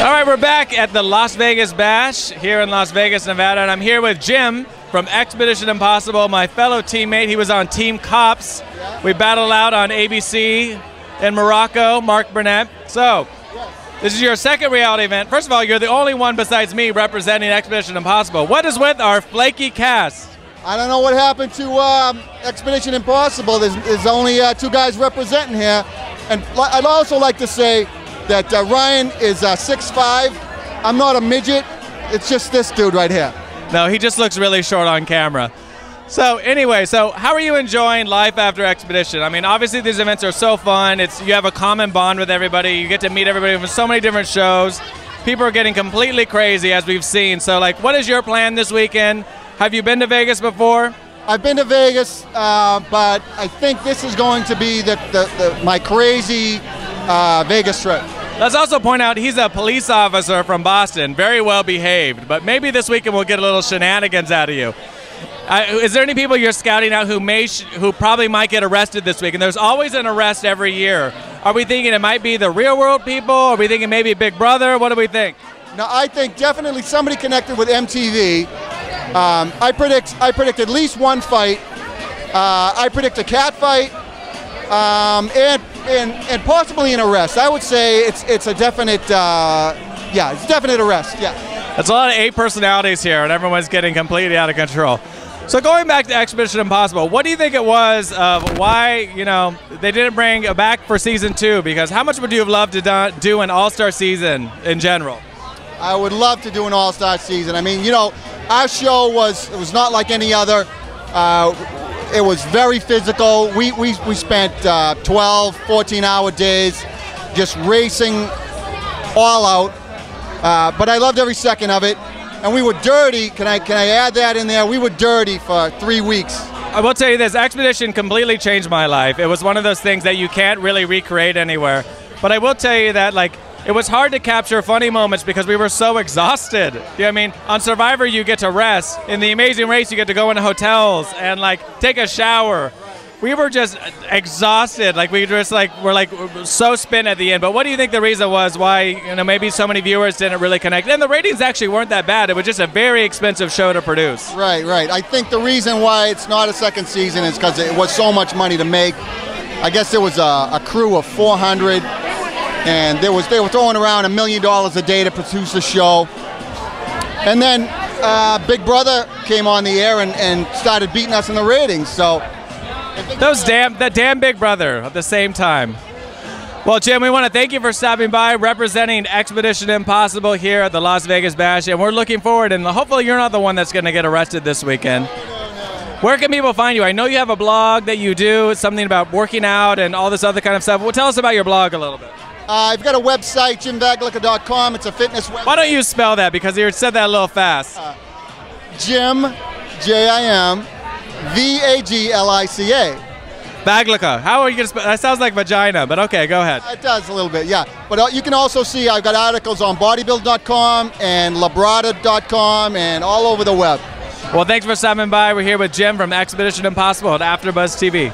All right, we're back at the Las Vegas Bash here in Las Vegas, Nevada, and I'm here with Jim from Expedition Impossible, my fellow teammate. He was on Team Cops. We battled out on ABC in Morocco, Mark Burnett. So, this is your second reality event. First of all, you're the only one besides me representing Expedition Impossible. What is with our flaky cast? I don't know what happened to Expedition Impossible. There's only two guys representing here. And I'd also like to say that Ryan is 6'5". I'm not a midget. It's just this dude right here. No, he just looks really short on camera. So anyway, how are you enjoying life after Expedition? I mean, obviously these events are so fun. You have a common bond with everybody. You get to meet everybody from so many different shows. People are getting completely crazy, as we've seen. So, like, what is your plan this weekend? Have you been to Vegas before? I've been to Vegas, but I think this is going to be my crazy Vegas trip. Let's also point out he's a police officer from Boston, very well behaved. But maybe this weekend we'll get a little shenanigans out of you. Is there any people you're scouting out who probably might get arrested this week? And there's always an arrest every year. Are we thinking it might be the real world people? Are we thinking maybe Big Brother? What do we think? No, I think definitely somebody connected with MTV. I predict at least one fight. I predict a cat fight, and possibly an arrest. I would say it's a definite, it's a definite arrest. Yeah. That's a lot of 8 personalities here, and everyone's getting completely out of control. So going back to Expedition Impossible, what do you think it was of why, they didn't bring it back for season 2? Because how much would you have loved to do an all-star season in general? I would love to do an all-star season. I mean, our show was not like any other. It was very physical. We spent 12, 14-hour days just racing all out. But I loved every second of it. And we were dirty. Can I add that in there? We were dirty for 3 weeks. I will tell you this, Expedition completely changed my life. It was one of those things that you can't really recreate anywhere. But I will tell you that, it was hard to capture funny moments because we were so exhausted. You know what I mean? On Survivor, you get to rest. In The Amazing Race, you get to go into hotels and take a shower. We were just exhausted. We're so spent at the end. But what do you think the reason was why maybe so many viewers didn't really connect? And the ratings actually weren't that bad. It was just a very expensive show to produce. Right. I think the reason why it's not a second season is because it was so much money to make. I guess there was a crew of 400. And they were throwing around $1 million a day to produce the show. And then Big Brother came on the air and started beating us in the ratings. So that damn Big Brother at the same time. Well, Jim, we want to thank you for stopping by, representing Expedition Impossible here at the Las Vegas Bash, and we're looking forward, and hopefully you're not the one that's going to get arrested this weekend. Where can people find you? I know you have a blog that you do, something about working out and all this other kind of stuff. Well, tell us about your blog a little bit. I've got a website, jimvaglica.com. It's a fitness website. Why don't you spell that? Because you said that a little fast. Jim, J-I-M, V-A-G-L-I-C-A. Vaglica. How are you going to spell? That sounds like vagina, but okay, go ahead. It does a little bit, yeah. But you can also see I've got articles on bodybuild.com and labrada.com and all over the web. Well, thanks for stopping by. We're here with Jim from Expedition Impossible at AfterBuzz TV.